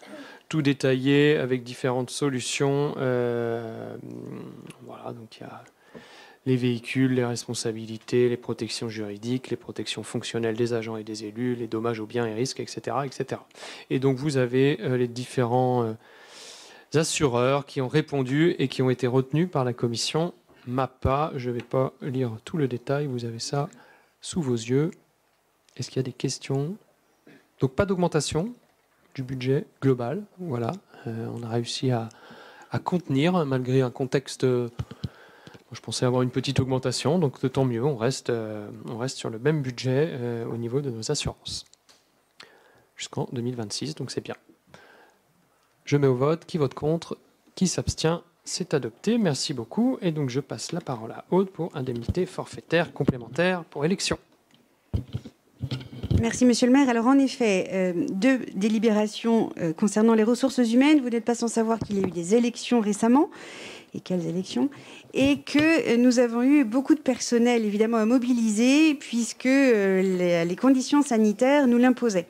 tout détailler, avec différentes solutions. Voilà, donc il y a les véhicules, les responsabilités, les protections juridiques, les protections fonctionnelles des agents et des élus, les dommages aux biens et risques, etc. etc. Et donc vous avez les différents assureurs qui ont répondu et qui ont été retenus par la commission MAPA. Je ne vais pas lire tout le détail, vous avez ça sous vos yeux. Est-ce qu'il y a des questions? Donc pas d'augmentation du budget global, voilà. On a réussi à contenir malgré un contexte. Je pensais avoir une petite augmentation, donc tant mieux, on reste sur le même budget au niveau de nos assurances jusqu'en 2026, donc c'est bien. Je mets au vote, qui vote contre, qui s'abstient. C'est adopté, merci beaucoup. Et donc je passe la parole à Aude pour indemnité forfaitaire complémentaire pour élection. Merci Monsieur le maire. Alors en effet, 2 délibérations concernant les ressources humaines. Vous n'êtes pas sans savoir qu'il y a eu des élections récemment. Et quelles élections? Et que nous avons eu beaucoup de personnel évidemment à mobiliser puisque les conditions sanitaires nous l'imposaient.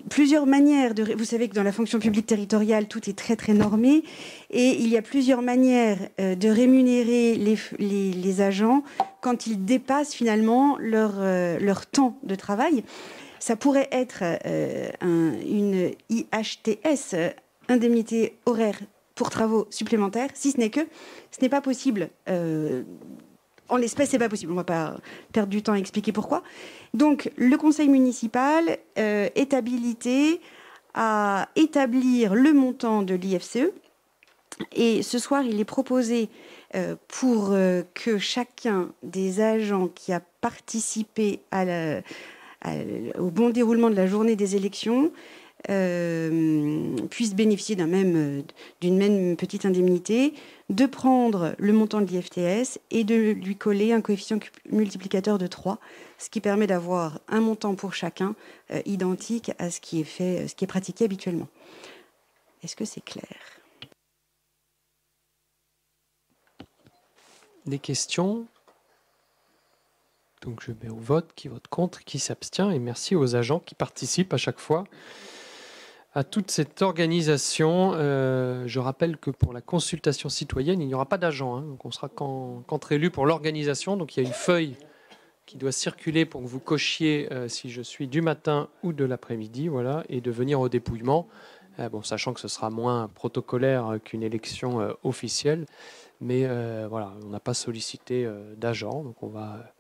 Plusieurs manières de... Vous savez que dans la fonction publique territoriale, tout est très très normé et il y a plusieurs manières de rémunérer les agents quand ils dépassent finalement leur temps de travail. Ça pourrait être une IHTS, indemnité horaire pour travaux supplémentaires, si ce n'est que ce n'est pas possible. En l'espèce, c'est pas possible. On ne va pas perdre du temps à expliquer pourquoi. Donc, le conseil municipal est habilité à établir le montant de l'IFCE. Et ce soir, il est proposé pour que chacun des agents qui a participé au bon déroulement de la journée des élections puisse bénéficier d'une même petite indemnité, de prendre le montant de l'IFTS et de lui coller un coefficient multiplicateur de 3, ce qui permet d'avoir un montant pour chacun identique à ce qui est pratiqué habituellement. Est-ce que c'est clair? Des questions? Donc je mets au vote, qui vote contre, qui s'abstient, et merci aux agents qui participent à chaque fois à toute cette organisation. Je rappelle que pour la consultation citoyenne, il n'y aura pas d'agent, hein, donc on sera qu'entre élus pour l'organisation. Donc il y a une feuille qui doit circuler pour que vous cochiez si je suis du matin ou de l'après-midi, voilà, et de venir au dépouillement. Bon, sachant que ce sera moins protocolaire qu'une élection officielle, mais voilà, on n'a pas sollicité d'agents, donc on va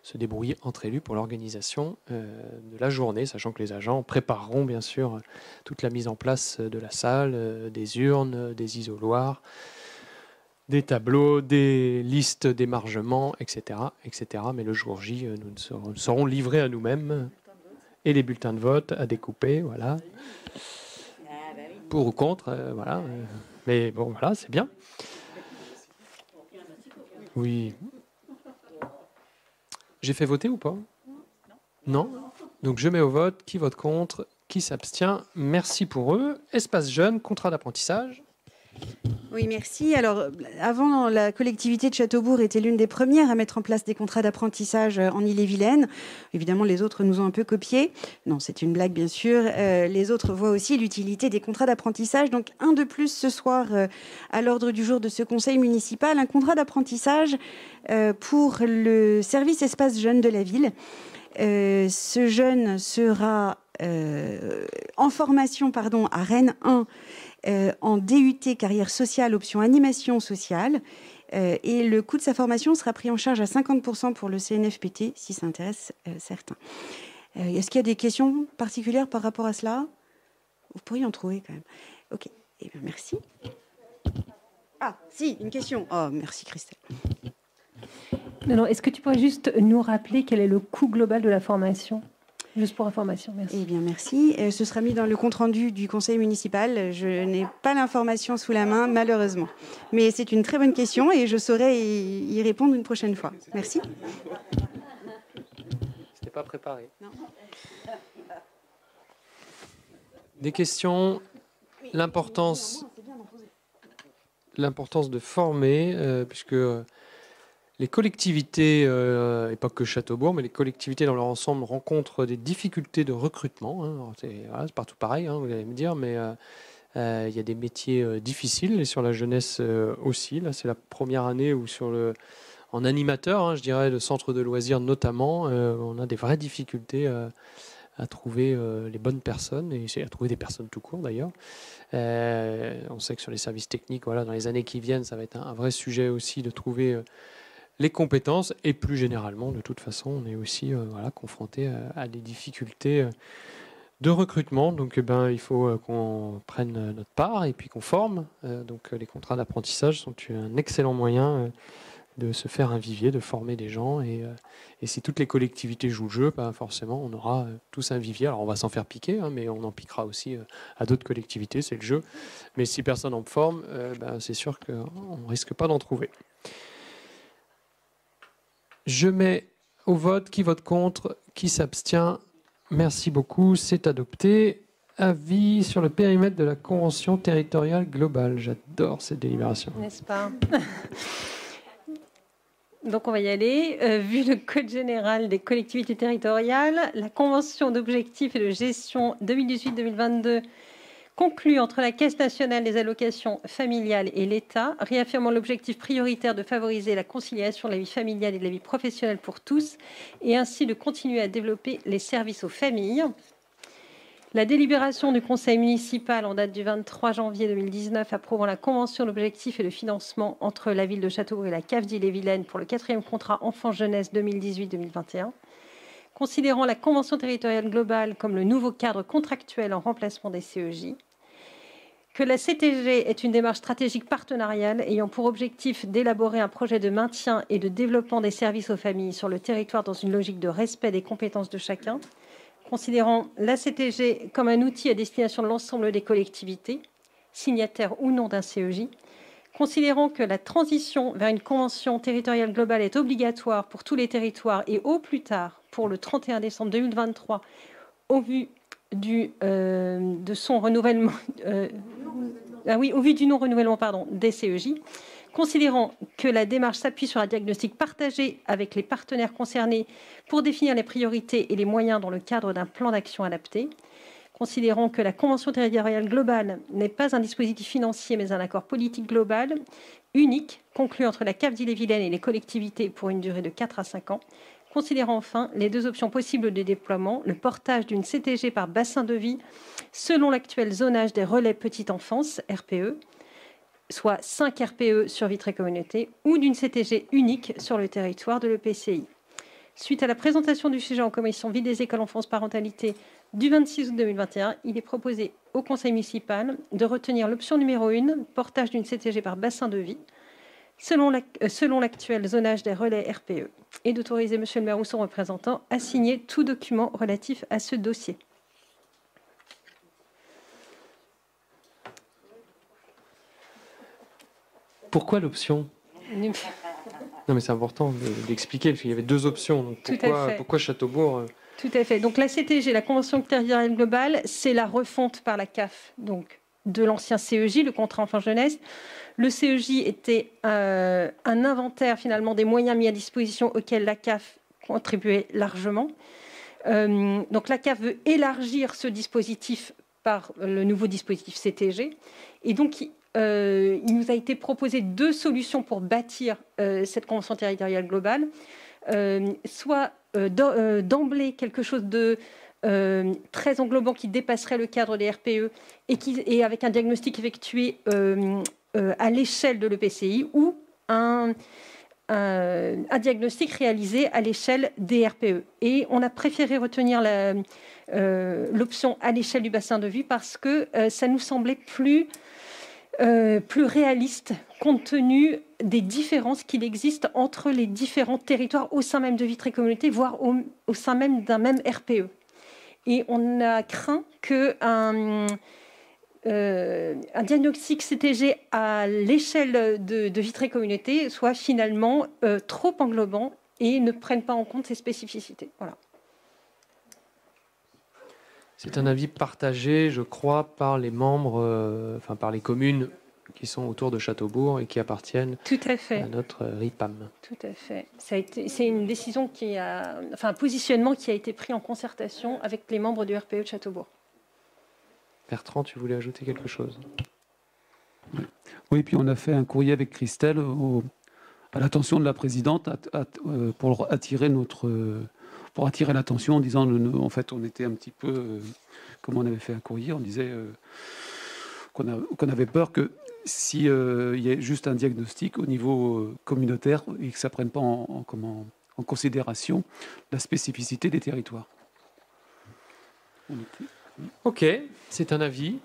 se débrouiller entre élus pour l'organisation de la journée, sachant que les agents prépareront bien sûr toute la mise en place de la salle, des urnes, des isoloirs, des tableaux, des listes d'émargement, etc., etc. Mais le jour J, nous serons livrés à nous-mêmes et les bulletins de vote à découper, voilà. Pour ou contre, voilà. Mais bon, voilà, c'est bien. Oui. J'ai fait voter ou pas? Non. Donc je mets au vote. Qui vote contre? Qui s'abstient? Merci pour eux. Espace jeune, contrat d'apprentissage. Oui, merci. Alors, avant, la collectivité de Châteaubourg était l'une des premières à mettre en place des contrats d'apprentissage en Ille-et-Vilaine. Évidemment, les autres nous ont un peu copiés. Non, c'est une blague, bien sûr. Les autres voient aussi l'utilité des contrats d'apprentissage. Donc, un de plus ce soir à l'ordre du jour de ce conseil municipal, un contrat d'apprentissage pour le service espace jeune de la ville. Ce jeune sera en formation à Rennes 1 en DUT carrière sociale option animation sociale et le coût de sa formation sera pris en charge à 50% pour le CNFPT si ça intéresse certains. Est-ce qu'il y a des questions particulières par rapport à cela? Vous pourriez en trouver quand même. Ok, eh bien, merci. Ah, si, une question. Oh, merci Christelle. Non, est-ce que tu pourrais juste nous rappeler quel est le coût global de la formation? Juste pour information, merci. Eh bien, merci. Ce sera mis dans le compte-rendu du conseil municipal. Je n'ai pas l'information sous la main, malheureusement. Mais c'est une très bonne question et je saurai y répondre une prochaine fois. Merci. C'était pas préparé. Non. Des questions? L'importance de former, puisque les collectivités, et pas que Châteaubourg, mais les collectivités dans leur ensemble rencontrent des difficultés de recrutement. Hein. C'est partout pareil, hein, vous allez me dire, mais il y a des métiers difficiles, et sur la jeunesse aussi. Là, c'est la première année où en animateur, hein, je dirais, le centre de loisirs notamment, on a des vraies difficultés à trouver les bonnes personnes, et à trouver des personnes tout court d'ailleurs. On sait que sur les services techniques, voilà, dans les années qui viennent, ça va être un vrai sujet aussi de trouver les compétences, et plus généralement, de toute façon, on est aussi confronté à des difficultés de recrutement. Donc il faut qu'on prenne notre part et puis qu'on forme. Donc les contrats d'apprentissage sont un excellent moyen de se faire un vivier, de former des gens. Et si toutes les collectivités jouent le jeu, forcément, on aura tous un vivier. Alors on va s'en faire piquer, hein, mais on en piquera aussi à d'autres collectivités, c'est le jeu. Mais si personne en forme, c'est sûr qu'on ne risque pas d'en trouver. Je mets au vote. Qui vote contre? Qui s'abstient? Merci beaucoup. C'est adopté. Avis sur le périmètre de la Convention territoriale globale. J'adore cette délibération. N'est-ce pas? Donc on va y aller. Vu le Code général des collectivités territoriales, la Convention d'objectifs et de gestion 2018-2022 conclue entre la Caisse nationale des allocations familiales et l'État, réaffirmant l'objectif prioritaire de favoriser la conciliation de la vie familiale et de la vie professionnelle pour tous, et ainsi de continuer à développer les services aux familles. La délibération du conseil municipal en date du 23 janvier 2019 approuvant la convention d'objectifs et de financement entre la ville de Châteaubourg et la CAF d'Ille-et-Vilaine pour le 4e contrat enfant-jeunesse 2018-2021. Considérant la convention territoriale globale comme le nouveau cadre contractuel en remplacement des CEJ. Que la CTG est une démarche stratégique partenariale ayant pour objectif d'élaborer un projet de maintien et de développement des services aux familles sur le territoire dans une logique de respect des compétences de chacun. Considérant la CTG comme un outil à destination de l'ensemble des collectivités, signataires ou non d'un CEJ. Considérant que la transition vers une convention territoriale globale est obligatoire pour tous les territoires et au plus tard pour le 31 décembre 2023, au vu de son renouvellement, au vu du non-renouvellement des CEJ, considérant que la démarche s'appuie sur un diagnostic partagé avec les partenaires concernés pour définir les priorités et les moyens dans le cadre d'un plan d'action adapté, considérant que la Convention territoriale globale n'est pas un dispositif financier mais un accord politique global unique conclu entre la CAF d'Ille-et-Vilaine et les collectivités pour une durée de 4 à 5 ans, considérant enfin les deux options possibles de déploiement, le portage d'une CTG par bassin de vie selon l'actuel zonage des relais petite enfance, RPE, soit 5 RPE sur Vitré Communauté, ou d'une CTG unique sur le territoire de l'EPCI. Suite à la présentation du sujet en commission Vie des écoles enfance parentalité du 26 août 2021, il est proposé au conseil municipal de retenir l'option numéro 1, portage d'une CTG par bassin de vie, selon l'actuel zonage des relais RPE, et d'autoriser monsieur le maire ou son représentant à signer tout document relatif à ce dossier. Pourquoi l'option? Non, mais c'est important d'expliquer, parce qu'il y avait deux options. Donc pourquoi Châteaubourg Tout à fait. Donc la CTG, la Convention territoriale globale, c'est la refonte par la CAF donc, de l'ancien CEJ, le contrat enfant-jeunesse. Le CEJ était un inventaire finalement des moyens mis à disposition auxquels la CAF contribuait largement. Donc la CAF veut élargir ce dispositif par le nouveau dispositif CTG. Et donc il nous a été proposé deux solutions pour bâtir cette Convention territoriale globale. Soit d'emblée quelque chose de très englobant qui dépasserait le cadre des RPE et avec un diagnostic effectué à l'échelle de l'EPCI, ou un diagnostic réalisé à l'échelle des RPE. Et on a préféré retenir l'option à l'échelle du bassin de vie parce que ça nous semblait plus réaliste compte tenu des différences qu'il existe entre les différents territoires au sein même de Vitré Communauté, voire au sein même d'un même RPE. Et on a craint qu'un diagnostic CTG à l'échelle de Vitré Communauté soit finalement trop englobant et ne prenne pas en compte ces spécificités. Voilà. C'est un avis partagé, je crois, par les membres, par les communes qui sont autour de Châteaubourg et qui appartiennent Tout à fait. à notre RIPAM. Tout à fait. C'est une décision un positionnement qui a été pris en concertation avec les membres du RPE de Châteaubourg. Bertrand, tu voulais ajouter quelque chose? Oui, puis on a fait un courrier avec Christelle à l'attention de la présidente pour attirer l'attention en disant, en fait, on était un petit peu, comme on avait fait un courrier, on disait qu'on avait peur que s'il y ait juste un diagnostic au niveau communautaire et que ça ne prenne pas en considération la spécificité des territoires. Ok, c'est un avis.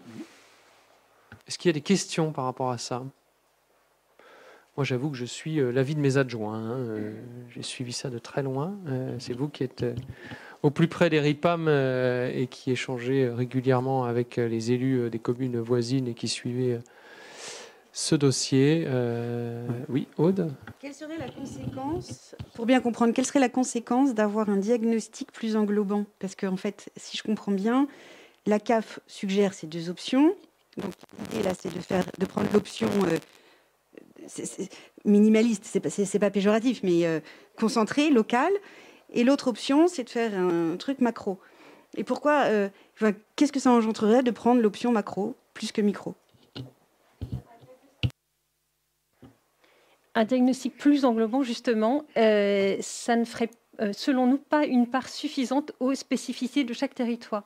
Est-ce qu'il y a des questions par rapport à ça? Moi, j'avoue que je suis l'avis de mes adjoints. J'ai suivi ça de très loin. C'est vous qui êtes au plus près des RIPAM et qui échangez régulièrement avec les élus des communes voisines et qui suivez ce dossier. Oui, Aude? Quelle serait la conséquence, pour bien comprendre, quelle serait la conséquence d'avoir un diagnostic plus englobant? Parce qu'en fait, si je comprends bien, la CAF suggère ces deux options. Donc l'idée là, c'est de prendre l'option minimaliste, c'est pas péjoratif, mais concentrée, locale. Et l'autre option, c'est de faire un truc macro. Et pourquoi qu'est-ce que ça engendrerait de prendre l'option macro plus que micro? Un diagnostic plus englobant, justement, ça ne ferait, selon nous, pas une part suffisante aux spécificités de chaque territoire.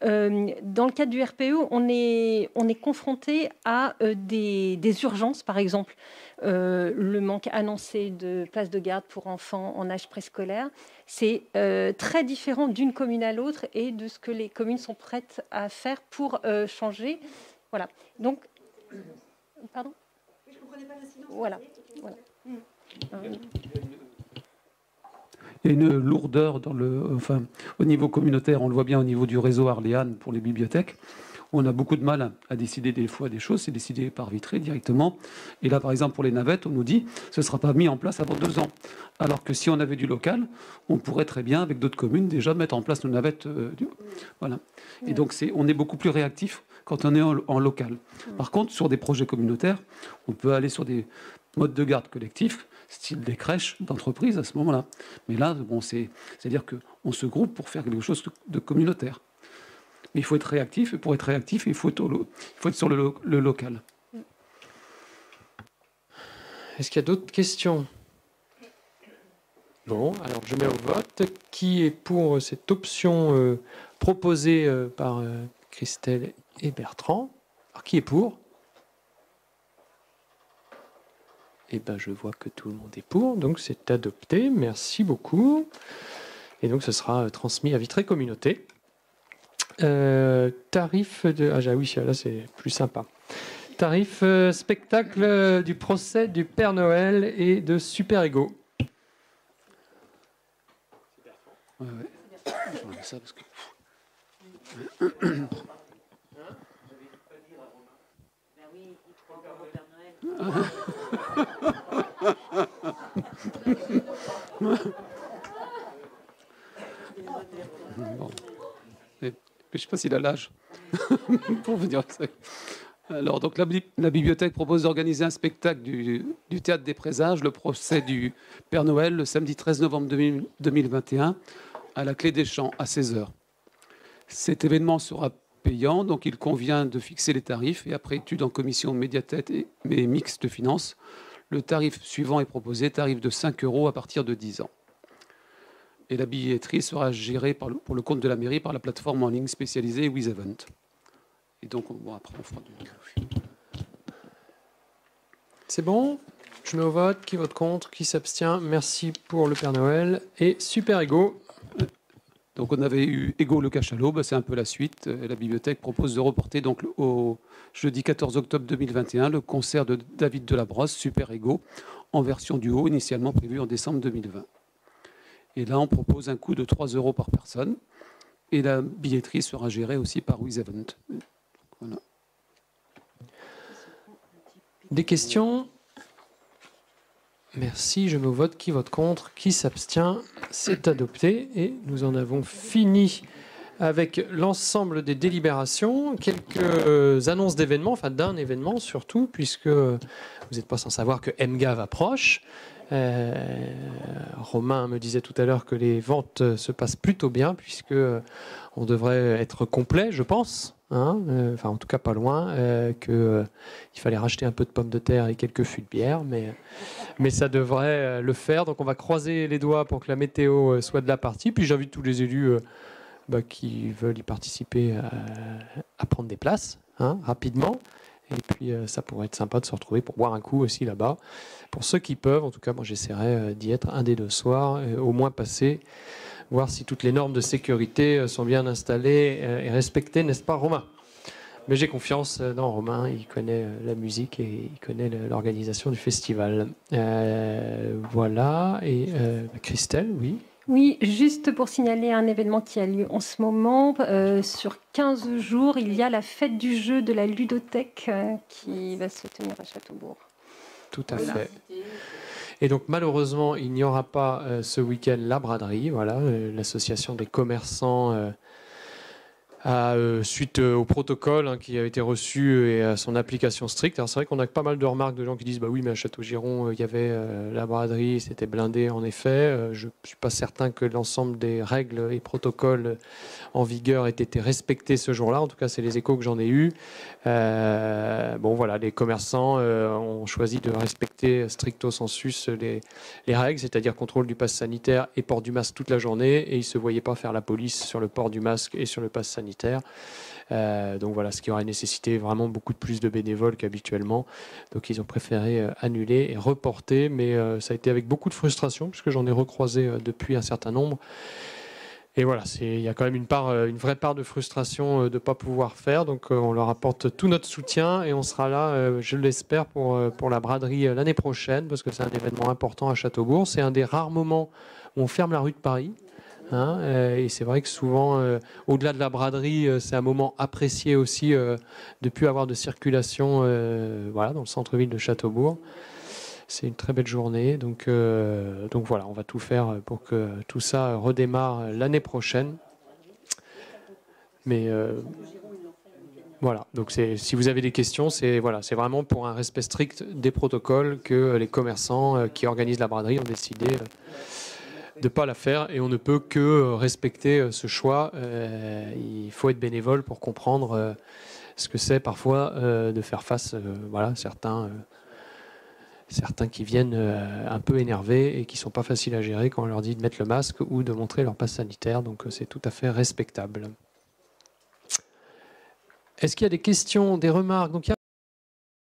Dans le cadre du RPE, on est confronté à des urgences, par exemple le manque annoncé de places de garde pour enfants en âge préscolaire. C'est très différent d'une commune à l'autre et de ce que les communes sont prêtes à faire pour changer. Voilà. Donc, pardon ? Je ne comprenais pas la silence. Voilà. Il y a une lourdeur au niveau communautaire, on le voit bien au niveau du réseau Arléane pour les bibliothèques, où on a beaucoup de mal à décider des fois des choses, c'est décidé par Vitré directement. Et là, par exemple, pour les navettes, on nous dit ce ne sera pas mis en place avant 2 ans. Alors que si on avait du local, on pourrait très bien, avec d'autres communes, déjà mettre en place nos navettes. Voilà. Et donc, on est beaucoup plus réactif quand on est en local. Par contre, sur des projets communautaires, on peut aller sur des modes de garde collectifs, style des crèches d'entreprise à ce moment-là. Mais là, c'est-à-dire qu'on se groupe pour faire quelque chose de communautaire. Mais il faut être réactif, et pour être réactif, il faut être sur le local. Est-ce qu'il y a d'autres questions? Bon, alors je mets au vote. Qui est pour cette option proposée par Christelle et Bertrand? Alors, qui est pour? Eh bien, je vois que tout le monde est pour, donc c'est adopté. Merci beaucoup. Et donc, ce sera transmis à Vitré Communauté. Tarif de... Ah oui, là, c'est plus sympa. Tarif spectacle du procès du Père Noël et de Super Ego. Ouais. Je regarde ça parce que... Bon. Je ne sais pas s'il a l'âge pour vous dire ça. Alors, donc, la bibliothèque propose d'organiser un spectacle du Théâtre des Présages, le procès du Père Noël, le samedi 13 novembre 2021, à la Clé des Champs, à 16h. Cet événement sera payant, donc il convient de fixer les tarifs et après étude en commission médiathèque et mixte de finances, le tarif suivant est proposé, tarif de 5 € à partir de 10 ans. Et la billetterie sera gérée pour le compte de la mairie par la plateforme en ligne spécialisée WizEvent. Et donc, bon, après, on fera du... C'est bon? Je mets au vote. Qui vote contre? Qui s'abstient? Merci pour le Père Noël. Et Super Ego. Donc, on avait eu Ego le cachalot, c'est un peu la suite. La bibliothèque propose de reporter donc au jeudi 14 octobre 2021 le concert de David Delabrosse, Super Ego, en version duo, initialement prévu en décembre 2020. Et là, on propose un coût de 3 € par personne. Et la billetterie sera gérée aussi par WizEvent. Voilà. Des questions? Merci, je mets au vote. Qui vote contre? Qui s'abstient? C'est adopté. Et nous en avons fini avec l'ensemble des délibérations. Quelques annonces d'événements, enfin d'un événement surtout, puisque vous n'êtes pas sans savoir que MGAV approche. Romain me disait tout à l'heure que les ventes se passent plutôt bien, puisque on devrait être complet, je pense. Enfin, en tout cas, pas loin. Il fallait racheter un peu de pommes de terre et quelques fûts de bière, mais ça devrait le faire. Donc, on va croiser les doigts pour que la météo soit de la partie. Puis, j'invite tous les élus qui veulent y participer à prendre des places rapidement. Et puis, ça pourrait être sympa de se retrouver pour boire un coup aussi là-bas. Pour ceux qui peuvent, en tout cas, moi, j'essaierai d'y être un des 2 soirs, au moins passer, voir si toutes les normes de sécurité sont bien installées et respectées, n'est-ce pas, Romain? Mais j'ai confiance dans Romain, il connaît la musique et il connaît l'organisation du festival. Voilà, et Christelle, oui. Oui, juste pour signaler un événement qui a lieu en ce moment. Sur 15 jours, il y a la fête du jeu de la ludothèque qui va se tenir à Châteaubourg. Tout à fait. Et donc malheureusement, il n'y aura pas ce week-end la braderie. Voilà, l'association des commerçants suite au protocole qui a été reçu et à son application stricte. Alors c'est vrai qu'on a pas mal de remarques de gens qui disent bah oui, mais à Château-Giron il y avait la braderie, c'était blindé en effet. Je suis pas certain que l'ensemble des règles et protocoles en vigueur aient été respectés ce jour-là. En tout cas, c'est les échos que j'en ai eus. Bon voilà, les commerçants ont choisi de respecter stricto sensus les règles, c'est-à-dire contrôle du pass sanitaire et port du masque toute la journée, et ils se voyaient pas faire la police sur le port du masque et sur le pass sanitaire. Donc voilà, ce qui aurait nécessité vraiment beaucoup plus de bénévoles qu'habituellement. Donc ils ont préféré annuler et reporter, mais ça a été avec beaucoup de frustration, puisque j'en ai recroisé depuis un certain nombre. Et voilà, il y a quand même une vraie part de frustration de ne pas pouvoir faire. Donc on leur apporte tout notre soutien et on sera là, je l'espère, pour la braderie l'année prochaine, parce que c'est un événement important à Châteaubourg. C'est un des rares moments où on ferme la rue de Paris. Et c'est vrai que souvent, au-delà de la braderie, c'est un moment apprécié aussi de ne plus avoir de circulation dans le centre-ville de Châteaubourg. C'est une très belle journée. Donc voilà, on va tout faire pour que tout ça redémarre l'année prochaine. Mais voilà, donc si vous avez des questions, c'est vraiment pour un respect strict des protocoles que les commerçants qui organisent la braderie ont décidé de ne pas la faire, et on ne peut que respecter ce choix. Il faut être bénévole pour comprendre ce que c'est parfois de faire face à certains qui viennent un peu énervés et qui ne sont pas faciles à gérer quand on leur dit de mettre le masque ou de montrer leur passe sanitaire. Donc c'est tout à fait respectable. Est-ce qu'il y a des questions, des remarques? Donc,